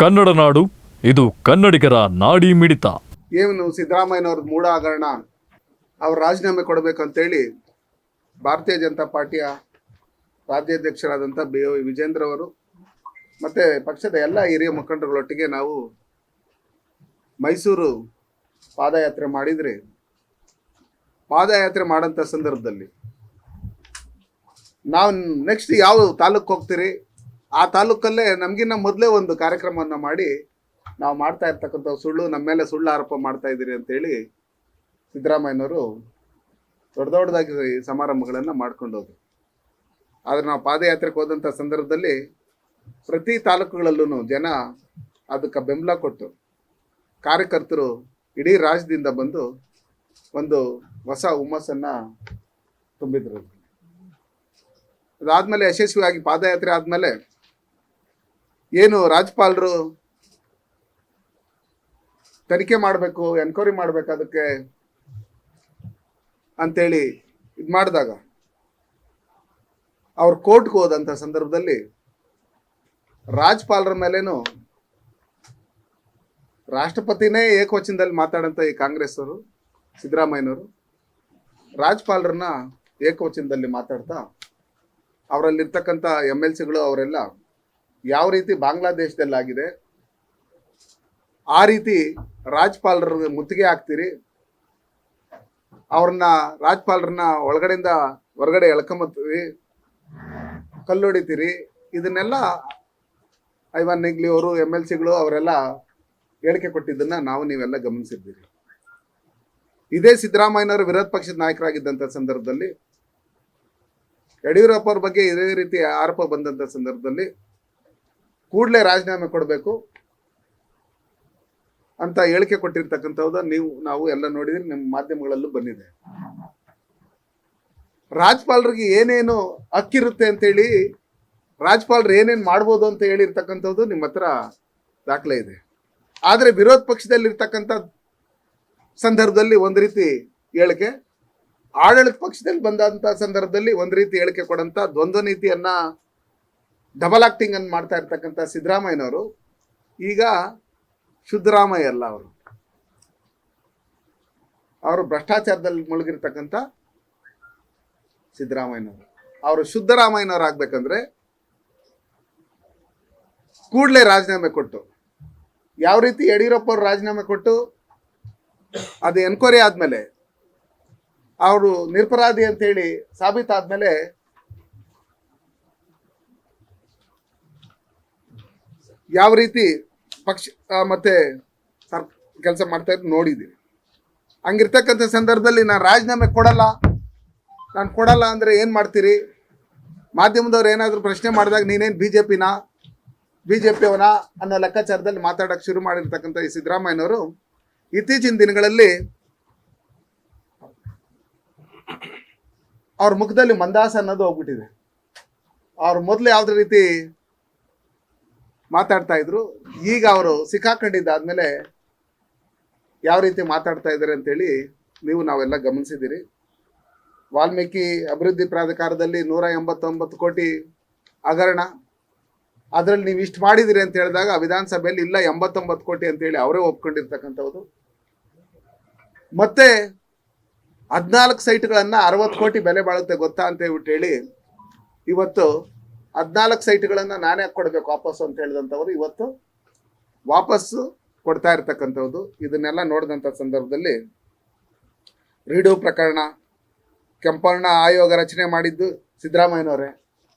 ಕನ್ನಡ ನಾಡು, ಇದು ಕನ್ನಡಿಗರ ನಾಡಿ ಮಿಡಿತ. ಏನು ಸಿದ್ದರಾಮಯ್ಯನವ್ರದ್ದು ಮೂಢ ಹಗರಣ, ಅವ್ರು ರಾಜೀನಾಮೆ ಕೊಡಬೇಕಂತೇಳಿ ಭಾರತೀಯ ಜನತಾ ಪಾರ್ಟಿಯ ರಾಜ್ಯಾಧ್ಯಕ್ಷರಾದಂಥ BOI ವಿಜೇಂದ್ರ ಅವರು ಮತ್ತು ಪಕ್ಷದ ಎಲ್ಲ ಹಿರಿಯ ಮುಖಂಡರುಗಳೊಟ್ಟಿಗೆ ನಾವು ಮೈಸೂರು ಪಾದಯಾತ್ರೆ ಮಾಡಿದರೆ, ಪಾದಯಾತ್ರೆ ಮಾಡೋಂಥ ಸಂದರ್ಭದಲ್ಲಿ ನಾವು ನೆಕ್ಸ್ಟ್ ಯಾವ ತಾಲೂಕು ಹೋಗ್ತೀರಿ ಆ ತಾಲೂಕಲ್ಲೇ ನಮಗಿನ್ನ ಮೊದಲೇ ಒಂದು ಕಾರ್ಯಕ್ರಮವನ್ನು ಮಾಡಿ ನಾವು ಮಾಡ್ತಾ ಇರ್ತಕ್ಕಂಥ ನಮ್ಮ ಮೇಲೆ ಸುಳ್ಳು ಆರೋಪ ಮಾಡ್ತಾ ಇದ್ದೀರಿ ಅಂತೇಳಿ ಸಿದ್ದರಾಮಯ್ಯನವರು ದೊಡ್ಡದಾಗಿ ಸಮಾರಂಭಗಳನ್ನು ಮಾಡ್ಕೊಂಡು ಹೋದ್ರು. ಆದರೆ ನಾವು ಪಾದಯಾತ್ರೆಗೆ ಹೋದಂಥ ಸಂದರ್ಭದಲ್ಲಿ ಪ್ರತಿ ತಾಲೂಕುಗಳಲ್ಲೂ ಜನ ಅದಕ್ಕೆ ಬೆಂಬಲ ಕೊಟ್ಟು ಕಾರ್ಯಕರ್ತರು ಇಡೀ ರಾಜ್ಯದಿಂದ ಬಂದು ಒಂದು ಹೊಸ ಹುಮ್ಮಸ್ಸನ್ನು ತುಂಬಿದ್ರು. ಅದಾದಮೇಲೆ ಯಶಸ್ವಿಯಾಗಿ ಪಾದಯಾತ್ರೆ ಆದಮೇಲೆ ಏನು ರಾಜ್ಯಪಾಲರು ತನಿಖೆ ಮಾಡಬೇಕು, ಎನ್ಕ್ವೈರಿ ಮಾಡಬೇಕು ಅದಕ್ಕೆ ಅಂತೇಳಿ ಇದು ಮಾಡಿದಾಗ ಅವ್ರು ಕೋರ್ಟ್ಗೆ ಹೋದಂಥ ಸಂದರ್ಭದಲ್ಲಿ ರಾಜ್ಯಪಾಲರ ಮೇಲೇನು ರಾಷ್ಟ್ರಪತಿನೇ ಏಕವಚನದಲ್ಲಿ ಮಾತಾಡಂಥ ಈ ಕಾಂಗ್ರೆಸ್ ಅವರು ಸಿದ್ದರಾಮಯ್ಯನವರು ರಾಜ್ಯಪಾಲರನ್ನ ಏಕವಚನದಲ್ಲಿ ಮಾತಾಡ್ತಾ ಅವರಲ್ಲಿರ್ತಕ್ಕಂಥ MLCಗಳು ಅವರೆಲ್ಲ ಯಾವ ರೀತಿ ಬಾಂಗ್ಲಾದೇಶದಲ್ಲಾಗಿದೆ ಆ ರೀತಿ ರಾಜ್ಯಪಾಲರಿಗೆ ಮುತ್ತಿಗೆ ಹಾಕ್ತೀರಿ, ಅವ್ರನ್ನ ರಾಜ್ಯಪಾಲರನ್ನ ಒಳಗಡೆಯಿಂದ ಹೊರಗಡೆ ಎಳ್ಕೊಂಬತ್ತೀರಿ, ಕಲ್ಲೊಡಿತೀರಿ, ಇದನ್ನೆಲ್ಲ ಐವನ್ ನಿಗ್ಲಿ ಅವರು MLCಗಳು ಅವರೆಲ್ಲ ಹೇಳಿಕೆ ಕೊಟ್ಟಿದ್ದನ್ನು ನೀವೆಲ್ಲ ಗಮನಿಸಿದ್ದೀರಿ. ಇದೇ ಸಿದ್ದರಾಮಯ್ಯನವರು ವಿರೋಧ ಪಕ್ಷದ ನಾಯಕರಾಗಿದ್ದಂಥ ಸಂದರ್ಭದಲ್ಲಿ ಯಡಿಯೂರಪ್ಪ ಅವ್ರ ಬಗ್ಗೆ ಇದೇ ರೀತಿ ಆರೋಪ ಬಂದಂಥ ಸಂದರ್ಭದಲ್ಲಿ ಕೂಡಲೇ ರಾಜೀನಾಮೆ ಕೊಡಬೇಕು ಅಂತ ಹೇಳಿಕೆ ಕೊಟ್ಟಿರ್ತಕ್ಕಂಥದ್ದು ನಾವು ಎಲ್ಲ ನೋಡಿದ್ರೆ ನಿಮ್ಮ ಮಾಧ್ಯಮಗಳಲ್ಲೂ ಬಂದಿದೆ. ರಾಜ್ಯಪಾಲರಿಗೆ ಏನೇನು ಹಕ್ಕಿರುತ್ತೆ ಅಂತೇಳಿ, ರಾಜ್ಯಪಾಲರು ಏನೇನು ಮಾಡ್ಬೋದು ಅಂತ ಹೇಳಿರ್ತಕ್ಕಂಥದ್ದು ನಿಮ್ಮ ಹತ್ರ ದಾಖಲೆ ಇದೆ. ಆದರೆ ವಿರೋಧ ಪಕ್ಷದಲ್ಲಿರ್ತಕ್ಕಂಥ ಸಂದರ್ಭದಲ್ಲಿ ಒಂದು ರೀತಿ ಹೇಳಿಕೆ, ಆಡಳಿತ ಪಕ್ಷದಲ್ಲಿ ಬಂದಂಥ ಸಂದರ್ಭದಲ್ಲಿ ಒಂದು ರೀತಿ ಹೇಳಿಕೆ ಕೊಡಂಥ ದ್ವಂದ್ವ ನೀತಿಯನ್ನ, ಡಬಲ್ ಆಕ್ಟಿಂಗ್ ಅನ್ನು ಮಾಡ್ತಾ ಇರ್ತಕ್ಕಂಥ ಸಿದ್ದರಾಮಯ್ಯನವರು ಈಗ ಶುದ್ಧರಾಮಯ್ಯ ಅಲ್ಲ, ಅವರು ಭ್ರಷ್ಟಾಚಾರದಲ್ಲಿ ಮುಳುಗಿರ್ತಕ್ಕಂಥ ಸಿದ್ದರಾಮಯ್ಯನವರು. ಅವರು ಶುದ್ಧರಾಮಯ್ಯನವರು ಆಗ್ಬೇಕಂದ್ರೆ ಕೂಡಲೇ ರಾಜೀನಾಮೆ ಕೊಟ್ಟು, ಯಾವ ರೀತಿ ಯಡಿಯೂರಪ್ಪ ಅವರು ರಾಜೀನಾಮೆ ಕೊಟ್ಟು ಅದು ಎನ್ಕ್ವೈರಿ ಆದಮೇಲೆ ಅವರು ನಿರಪರಾಧಿ ಅಂತೇಳಿ ಸಾಬೀತಾದ್ಮೇಲೆ ಯಾವ ರೀತಿ ಪಕ್ಷ ಮತ್ತೆ ಕೆಲಸ ಮಾಡ್ತಾ ಇದ್ದು ನೋಡಿದ್ದೀವಿ. ಹಂಗಿರ್ತಕ್ಕಂಥ ಸಂದರ್ಭದಲ್ಲಿ ನಾನು ರಾಜೀನಾಮೆ ನಾನು ಕೊಡಲ್ಲ ಅಂದರೆ ಏನು ಮಾಡ್ತೀರಿ? ಮಾಧ್ಯಮದವ್ರು ಏನಾದರೂ ಪ್ರಶ್ನೆ ಮಾಡಿದಾಗ ನೀನೇನು BJP ಅವನ ಅನ್ನೋ ಲೆಕ್ಕಾಚಾರದಲ್ಲಿ ಮಾತಾಡೋಕ್ಕೆ ಶುರು ಮಾಡಿರ್ತಕ್ಕಂಥ ಈ ಸಿದ್ದರಾಮಯ್ಯನವರು ಇತ್ತೀಚಿನ ದಿನಗಳಲ್ಲಿ ಅವ್ರ ಮುಖದಲ್ಲಿ ಮಂದಾಸ ಅನ್ನೋದು ಹೋಗ್ಬಿಟ್ಟಿದೆ. ಅವ್ರು ಮೊದಲು ಯಾವುದೇ ರೀತಿ ಮಾತಾಡ್ತಾ ಇದ್ರು, ಈಗ ಅವರು ಸಿಕ್ಕಾಕೊಂಡಿದ್ದಾದ್ಮೇಲೆ ಯಾವ ರೀತಿ ಮಾತಾಡ್ತಾ ಇದ್ದಾರೆ ಅಂತೇಳಿ ನಾವೆಲ್ಲ ಗಮನಿಸಿದ್ದೀರಿ. ವಾಲ್ಮೀಕಿ ಅಭಿವೃದ್ಧಿ ಪ್ರಾಧಿಕಾರದಲ್ಲಿ 189 ಕೋಟಿ ಹಗರಣ, ಅದರಲ್ಲಿ ನೀವು ಇಷ್ಟು ಮಾಡಿದಿರಿ ಅಂತ ಹೇಳಿದಾಗ ವಿಧಾನಸಭೆಯಲ್ಲಿ ಇಲ್ಲ 89 ಕೋಟಿ ಅಂತೇಳಿ ಅವರೇ ಒಪ್ಕೊಂಡಿರ್ತಕ್ಕಂಥದ್ದು. ಮತ್ತೆ 14 ಸೈಟ್ಗಳನ್ನು 60 ಕೋಟಿ ಬೆಲೆ ಬಾಳುತ್ತೆ ಗೊತ್ತಾ ಅಂತ ಹೇಳಿ ಇವತ್ತು 14 ಸೈಟ್ಗಳನ್ನು ನಾನೇ ಕೊಡಬೇಕು ವಾಪಸ್ಸು ಅಂತ ಹೇಳಿದಂಥವ್ರು ಇವತ್ತು ವಾಪಸ್ಸು ಕೊಡ್ತಾ ಇರ್ತಕ್ಕಂಥದ್ದು. ಇದನ್ನೆಲ್ಲ ನೋಡಿದಂಥ ಸಂದರ್ಭದಲ್ಲಿ ರೀಡು ಪ್ರಕರಣ, ಕೆಂಪಣ್ಣ ಆಯೋಗ ರಚನೆ ಮಾಡಿದ್ದು ಸಿದ್ದರಾಮಯ್ಯನವರೇ,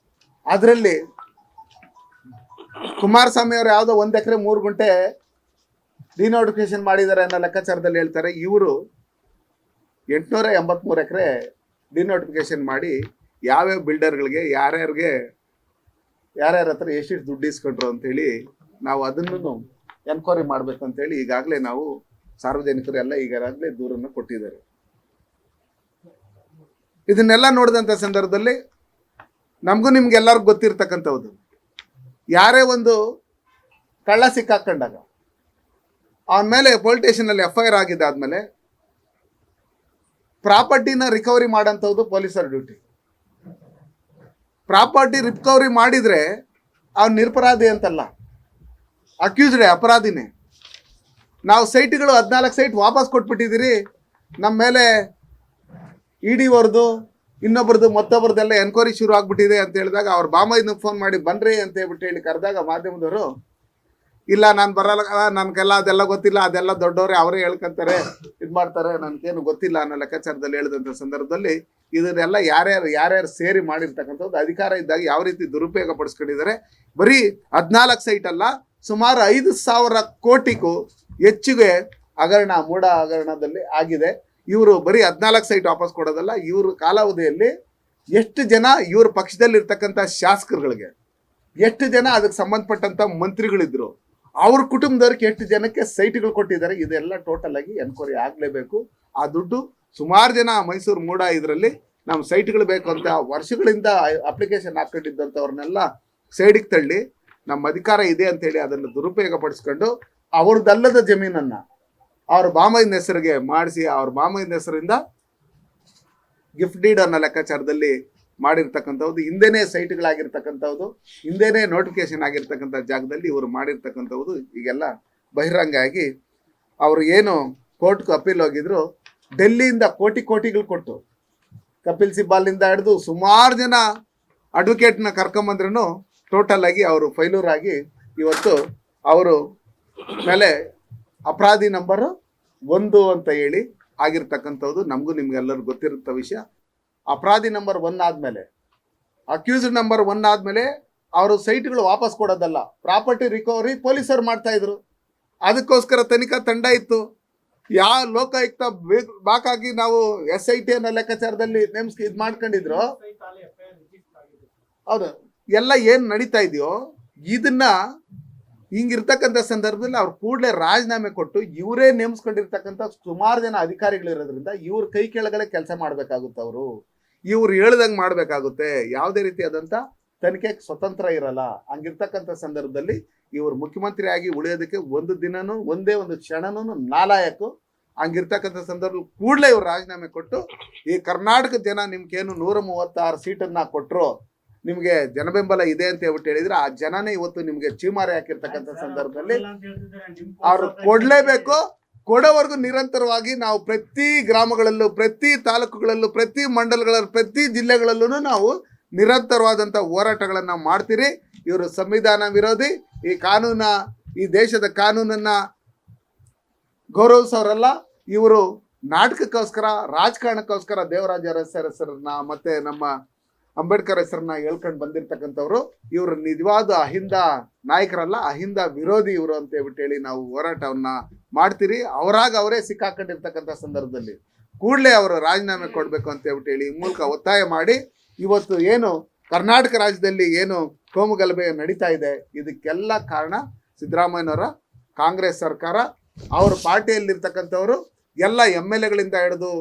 ಅದರಲ್ಲಿ ಕುಮಾರಸ್ವಾಮಿ ಅವರು ಯಾವುದೋ 1 ಎಕರೆ 3 ಗುಂಟೆ ಡಿನೋಟಿಫಿಕೇಶನ್ ಮಾಡಿದ್ದಾರೆ ಅನ್ನೋ ಲೆಕ್ಕಾಚಾರದಲ್ಲಿ ಹೇಳ್ತಾರೆ. ಇವರು 883 ಎಕರೆ ಡಿನೋಟಿಫಿಕೇಶನ್ ಮಾಡಿ ಯಾವ್ಯಾವ ಬಿಲ್ಡರ್ಗಳಿಗೆ ಯಾರ್ಯಾರ ಹತ್ರ ಎಷ್ಟು ದುಡ್ಡು ಇಸ್ಕೊಂಡ್ರು ಅಂತೇಳಿ ನಾವು ಅದನ್ನು ಎನ್ಕ್ವೈರಿ ಮಾಡ್ಬೇಕಂತೇಳಿ ಈಗಾಗಲೇ ನಾವು ಸಾರ್ವಜನಿಕರು ಎಲ್ಲ ಈಗಾಗಲೇ ದೂರನ್ನು ಕೊಟ್ಟಿದ್ದಾರೆ. ಇದನ್ನೆಲ್ಲ ನೋಡಿದಂಥ ಸಂದರ್ಭದಲ್ಲಿ ನಮಗೂ ನಿಮ್ಗೆಲ್ಲರಿಗೂ ಗೊತ್ತಿರ್ತಕ್ಕಂಥದ್ದು, ಯಾರೇ ಒಂದು ಕಳ್ಳ ಸಿಕ್ಕಾಕೊಂಡಾಗ ಅವನ ಮೇಲೆ ಪೊಲೀಸ್ ಸ್ಟೇಷನಲ್ಲಿ FIR ಆಗಿದ್ದಾದ್ಮೇಲೆ ಪ್ರಾಪರ್ಟಿನ ರಿಕವರಿ ಮಾಡೋಂಥದ್ದು ಪೊಲೀಸರ ಡ್ಯೂಟಿ. ಪ್ರಾಪರ್ಟಿ ರಿಕವರಿ ಮಾಡಿದರೆ ಅವ್ನು ನಿರಪರಾಧಿ ಅಂತಲ್ಲ, ಅಕ್ಯೂಸ್ಡೇ, ಅಪರಾಧಿನೇ. ನಾವು ಸೈಟ್ಗಳು 14 ಸೈಟ್ ವಾಪಸ್ ಕೊಟ್ಬಿಟ್ಟಿದ್ದೀರಿ, ನಮ್ಮ ಮೇಲೆ ಇಡಿವರ್ದು ಇನ್ನೊಬ್ರದ್ದು ಮತ್ತೊಬ್ರದ್ದೆಲ್ಲ ಎನ್ಕ್ವೈರಿ ಶುರು ಆಗ್ಬಿಟ್ಟಿದೆ ಅಂತ ಹೇಳಿದಾಗ ಅವ್ರ ಬಾಮೈದ್ನ ಫೋನ್ ಮಾಡಿ ಬನ್ರಿ ಅಂತ ಹೇಳ್ಬಿಟ್ಟು ಹೇಳಿ ಕರೆದಾಗ ಮಾಧ್ಯಮದವರು ಇಲ್ಲ ನಾನು ಬರಲ್ಲ, ನನಗೆಲ್ಲ ಅದೆಲ್ಲ ಗೊತ್ತಿಲ್ಲ, ಅದೆಲ್ಲ ದೊಡ್ಡವರೇ ಅವರೇ ಹೇಳ್ಕೊಂತಾರೆ, ಇದು ಮಾಡ್ತಾರೆ, ನನಗೇನು ಗೊತ್ತಿಲ್ಲ ಅನ್ನೋ ಲೆಕ್ಕಾಚಾರದಲ್ಲಿ ಹೇಳಿದಂಥ ಸಂದರ್ಭದಲ್ಲಿ ಇದನ್ನೆಲ್ಲ ಯಾರ್ಯಾರು ಸೇರಿ ಮಾಡಿರ್ತಕ್ಕಂಥದ್ದು ಅಧಿಕಾರ ಇದ್ದಾಗ ಯಾವ ರೀತಿ ದುರುಪಯೋಗ ಪಡಿಸ್ಕೊಂಡಿದ್ದಾರೆ. ಬರೀ 14 ಸೈಟ್ ಅಲ್ಲ, ಸುಮಾರು 5,000 ಕೋಟಿಗೂ ಹೆಚ್ಚಿಗೆ ಹಗರಣ, ಮೂಢ ಹಗರಣದಲ್ಲಿ ಆಗಿದೆ. ಇವರು ಬರೀ 14 ಸೈಟ್ ವಾಪಸ್ ಕೊಡೋದಲ್ಲ, ಇವ್ರ ಕಾಲಾವಧಿಯಲ್ಲಿ ಎಷ್ಟು ಜನ ಇವ್ರ ಪಕ್ಷದಲ್ಲಿರ್ತಕ್ಕಂಥ ಶಾಸಕರುಗಳಿಗೆ, ಎಷ್ಟು ಜನ ಅದಕ್ಕೆ ಸಂಬಂಧಪಟ್ಟಂಥ ಮಂತ್ರಿಗಳಿದ್ರು, ಅವ್ರ ಕುಟುಂಬದವ್ರಿಗೆ ಎಷ್ಟು ಜನಕ್ಕೆ ಸೈಟ್ಗಳು ಕೊಟ್ಟಿದ್ದಾರೆ, ಇದೆಲ್ಲ ಟೋಟಲ್ ಆಗಿ ಎನ್ಕ್ವೈರಿ ಆಗಲೇಬೇಕು. ಆ ದುಡ್ಡು ಸುಮಾರು ಜನ ಮೈಸೂರು ಮೂಡ ಇದರಲ್ಲಿ ನಮ್ಮ ಸೈಟ್ಗಳು ಬೇಕು ಅಂತ ವರ್ಷಗಳಿಂದ ಅಪ್ಲಿಕೇಶನ್ ಹಾಕೊಂಡಿದ್ದಂಥವ್ರನ್ನೆಲ್ಲ ಸೈಡಿಗೆ ತಳ್ಳಿ ನಮ್ಮ ಅಧಿಕಾರ ಇದೆ ಅಂತೇಳಿ ಅದನ್ನು ದುರುಪಯೋಗ ಪಡಿಸ್ಕೊಂಡು ಅವ್ರದ್ದಲ್ಲದ ಜಮೀನನ್ನು ಅವ್ರ ಬಾಮೈನ ಹೆಸರಿಗೆ ಮಾಡಿಸಿ ಅವ್ರ ಬಾಮೈನ ಹೆಸರಿಂದ ಗಿಫ್ಟ್ ಡೀಡ್ ಅನ್ನೋ ಲೆಕ್ಕಾಚಾರದಲ್ಲಿ ಮಾಡಿರ್ತಕ್ಕಂಥದ್ದು, ಹಿಂದೆನೇ ಸೈಟ್ಗಳಾಗಿರ್ತಕ್ಕಂಥದ್ದು, ಹಿಂದೆನೇ ನೋಟಿಫಿಕೇಶನ್ ಆಗಿರ್ತಕ್ಕಂಥ ಜಾಗದಲ್ಲಿ ಇವರು ಮಾಡಿರ್ತಕ್ಕಂಥದ್ದು ಈಗೆಲ್ಲ ಬಹಿರಂಗ ಆಗಿ ಅವರು ಏನು ಕೋರ್ಟ್ಗೆ ಅಪೀಲ್ ಹೋಗಿದ್ರು, ಡೆಲ್ಲಿಯಿಂದ ಕೋಟಿಗಳು ಕೊಟ್ಟು ಕಪಿಲ್ ಸಿಬ್ಬಾಲಿಂದ ಹಿಡಿದು ಸುಮಾರು ಜನ ಅಡ್ವೊಕೇಟ್ನ ಕರ್ಕೊಂಬಂದ್ರೂ ಟೋಟಲ್ ಆಗಿ ಅವರು ಫೈಲೂರ್ ಆಗಿ ಇವತ್ತು ಅವರು ಮೇಲೆ ಅಪರಾಧಿ ನಂಬರ್ 1 ಅಂತ ಹೇಳಿ ಆಗಿರ್ತಕ್ಕಂಥದ್ದು ನಮಗೂ ನಿಮ್ಗೆಲ್ಲರಿಗೂ ಗೊತ್ತಿರುತ್ತ ವಿಷಯ. ಅಪರಾಧಿ ನಂಬರ್ 1 ಆದಮೇಲೆ, ಅಕ್ಯೂಸ್ಡ್ ನಂಬರ್ 1 ಆದಮೇಲೆ ಅವರು ಸೈಟ್ಗಳು ವಾಪಸ್ ಕೊಡೋದಲ್ಲ, ಪ್ರಾಪರ್ಟಿ ರಿಕವರಿ ಪೊಲೀಸರು ಮಾಡ್ತಾ ಇದ್ರು. ಅದಕ್ಕೋಸ್ಕರ ತನಿಖಾ ತಂಡ ಇತ್ತು. ಯಾವ ಲೋಕಾಯುಕ್ತ ಬಾಕಾಗಿ ನಾವು SIT ಅನ್ನೋ ಲೆಕ್ಕಾಚಾರದಲ್ಲಿ ನೇಮ್ಸ್ ಇದು ಮಾಡ್ಕೊಂಡಿದ್ರು. ಹೌದು, ಎಲ್ಲ ಏನು ನಡೀತಾ ಇದೆಯೋ ಇದನ್ನ ಹಿಂಗಿರ್ತಕ್ಕಂಥ ಸಂದರ್ಭದಲ್ಲಿ ಅವ್ರು ಕೂಡಲೇ ರಾಜೀನಾಮೆ ಕೊಟ್ಟು ಇವರೇ ನೇಮಿಸ್ಕೊಂಡಿರ್ತಕ್ಕಂಥ ಸುಮಾರು ಜನ ಅಧಿಕಾರಿಗಳಿರೋದ್ರಿಂದ ಇವ್ರ ಕೈ ಕೆಳಗಡೆ ಕೆಲಸ ಮಾಡಬೇಕಾಗುತ್ತೆ. ಅವರು ಇವ್ರು ಹೇಳ್ದಂಗೆ ಮಾಡಬೇಕಾಗುತ್ತೆ. ಯಾವುದೇ ರೀತಿಯಾದಂಥ ತನಿಖೆಗೆ ಸ್ವತಂತ್ರ ಇರಲ್ಲ. ಹಂಗಿರ್ತಕ್ಕಂಥ ಸಂದರ್ಭದಲ್ಲಿ ಇವರು ಮುಖ್ಯಮಂತ್ರಿ ಆಗಿ ಉಳಿಯೋದಕ್ಕೆ ಒಂದು ದಿನನೂ ಒಂದೇ ಒಂದು ಕ್ಷಣನೂ ನಾಲಾಯಕು. ಹಂಗಿರ್ತಕ್ಕಂಥ ಸಂದರ್ಭದಲ್ಲಿ ಕೂಡಲೇ ಇವ್ರು ರಾಜೀನಾಮೆ ಕೊಟ್ಟು ಈ ಕರ್ನಾಟಕದ ಜನ ನಿಮ್ಗೇನು 136 ಸೀಟನ್ನು ಕೊಟ್ಟರು, ನಿಮಗೆ ಜನಬೆಂಬಲ ಇದೆ ಅಂತ ಹೇಳ್ಬಿಟ್ಟು ಹೇಳಿದ್ರೆ ಆ ಜನನೇ ಇವತ್ತು ನಿಮಗೆ ಚೀಮಾರಿ ಹಾಕಿರ್ತಕ್ಕಂಥ ಸಂದರ್ಭದಲ್ಲಿ ಅವ್ರು ಕೊಡ್ಲೇಬೇಕು. ಕೊಡೋವರೆಗೂ ನಿರಂತರವಾಗಿ ನಾವು ಪ್ರತಿ ಗ್ರಾಮಗಳಲ್ಲೂ, ಪ್ರತಿ ತಾಲೂಕುಗಳಲ್ಲೂ, ಪ್ರತಿ ಮಂಡಲಗಳಲ್ಲೂ, ಪ್ರತಿ ಜಿಲ್ಲೆಗಳಲ್ಲೂ ನಾವು ನಿರಂತರವಾದಂಥ ಹೋರಾಟಗಳನ್ನು ಮಾಡ್ತೀರಿ. ಇವರು ಸಂವಿಧಾನ ವಿರೋಧಿ, ಈ ದೇಶದ ಕಾನೂನನ್ನು ಗೌರವಿಸೋರಲ್ಲ. ಇವರು ನಾಟಕಕ್ಕೋಸ್ಕರ, ರಾಜಕಾರಣಕ್ಕೋಸ್ಕರ ದೇವರಾಜ ಅರಸರ ಹೆಸರನ್ನ ಮತ್ತೆ ನಮ್ಮ ಅಂಬೇಡ್ಕರ್ ಹೆಸರನ್ನ ಹೇಳ್ಕೊಂಡು ಬಂದಿರತಕ್ಕಂಥವ್ರು. ಇವರು ನಿಜವಾದ ಅಹಿಂದ ನಾಯಕರಲ್ಲ, ಅಹಿಂದ ವಿರೋಧಿ ಇವರು ಅಂತ ಹೇಳ್ಬಿಟ್ಟು ಹೇಳಿ ನಾವು ಹೋರಾಟವನ್ನ ಮಾಡ್ತೀರಿ. ಅವರೇ ಸಿಕ್ಕಾಕೊಂಡಿರ್ತಕ್ಕಂಥ ಸಂದರ್ಭದಲ್ಲಿ ಕೂಡಲೇ ಅವರು ರಾಜೀನಾಮೆ ಕೊಡಬೇಕು ಅಂತ ಹೇಳ್ಬಿಟ್ಟು ಹೇಳಿ ಈ ಮೂಲಕ ಒತ್ತಾಯ ಮಾಡಿ ಇವತ್ತು ಏನು ಕರ್ನಾಟಕ ರಾಜ್ಯದಲ್ಲಿ ಏನು ಕೋಮುಗಲಭೆ ನಡೀತಾ ಇದೆ, ಇದಕ್ಕೆಲ್ಲ ಕಾರಣ ಸಿದ್ದರಾಮಯ್ಯನವರ ಕಾಂಗ್ರೆಸ್ ಸರ್ಕಾರ. ಅವ್ರ ಪಾರ್ಟಿಯಲ್ಲಿರ್ತಕ್ಕಂಥವರು ಎಲ್ಲ MLAಗಳಿಂದ ಹಿಡಿದು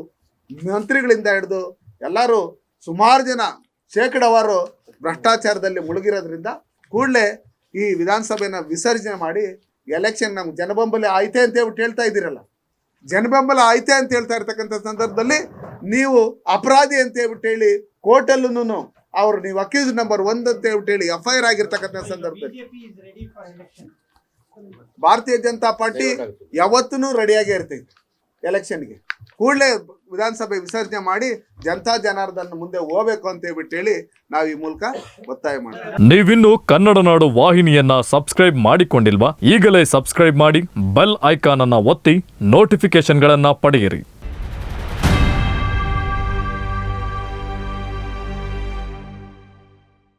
ಮಂತ್ರಿಗಳಿಂದ ಹಿಡಿದು ಎಲ್ಲರೂ ಸುಮಾರು ಜನ ಶೇಕಡವಾರು ಭ್ರಷ್ಟಾಚಾರದಲ್ಲಿ ಮುಳುಗಿರೋದ್ರಿಂದ ಕೂಡಲೇ ಈ ವಿಧಾನಸಭೆನ ವಿಸರ್ಜನೆ ಮಾಡಿ ಎಲೆಕ್ಷನ್ ನಮ್ಗೆ ಜನಬೆಂಬಲ ಆಯ್ತೆ ಅಂತ ಹೇಳ್ಬಿಟ್ಟು ಹೇಳ್ತಾ ಇದ್ದೀರಲ್ಲ, ಜನಬೆಂಬಲ ಆಯ್ತೆ ಅಂತ ಹೇಳ್ತಾ ಇರ್ತಕ್ಕಂಥ ಸಂದರ್ಭದಲ್ಲಿ ನೀವು ಅಪರಾಧಿ ಅಂತ ಹೇಳ್ಬಿಟ್ಟು ಹೇಳಿ ಕೋರ್ಟಲ್ಲೂ ಅವ್ರು ನೀವು ಅಕ್ಯೂಸ್ ನಂಬರ್ 1 ಅಂತ ಹೇಳ್ಬಿಟ್ಟು ಹೇಳಿ FIR ಆಗಿರ್ತಕ್ಕಂಥ ಸಂದರ್ಭದಲ್ಲಿ ಭಾರತೀಯ ಜನತಾ ಪಾರ್ಟಿ ಯಾವತ್ತೂ ರೆಡಿಯಾಗೇ ಇರ್ತೈತೆ ಎಲೆಕ್ಷನ್ಗೆ. ಕೂಡಲೇ ವಿಧಾನಸಭೆ ವಿಸರ್ಜನೆ ಮಾಡಿ ಜನತಾ ಜನಾರ್ದನ್ ಮುಂದೆ ಹೋಗ್ಬೇಕು ಅಂತ ಹೇಳ್ಬಿಟ್ಟು ಹೇಳಿ ನಾವು ಈ ಮೂಲಕ ಒತ್ತಾಯ ಮಾಡ್ತೀವಿ. ನೀವಿನ್ನು ಕನ್ನಡ ನಾಡು ವಾಹಿನಿಯನ್ನ ಸಬ್ಸ್ಕ್ರೈಬ್ ಮಾಡಿಕೊಂಡಿಲ್ವಾ? ಈಗಲೇ ಸಬ್ಸ್ಕ್ರೈಬ್ ಮಾಡಿ, ಬೆಲ್ ಐಕಾನ್ ಅನ್ನ ಒತ್ತಿ ನೋಟಿಫಿಕೇಶನ್ಗಳನ್ನ ಪಡೆಯಿರಿ.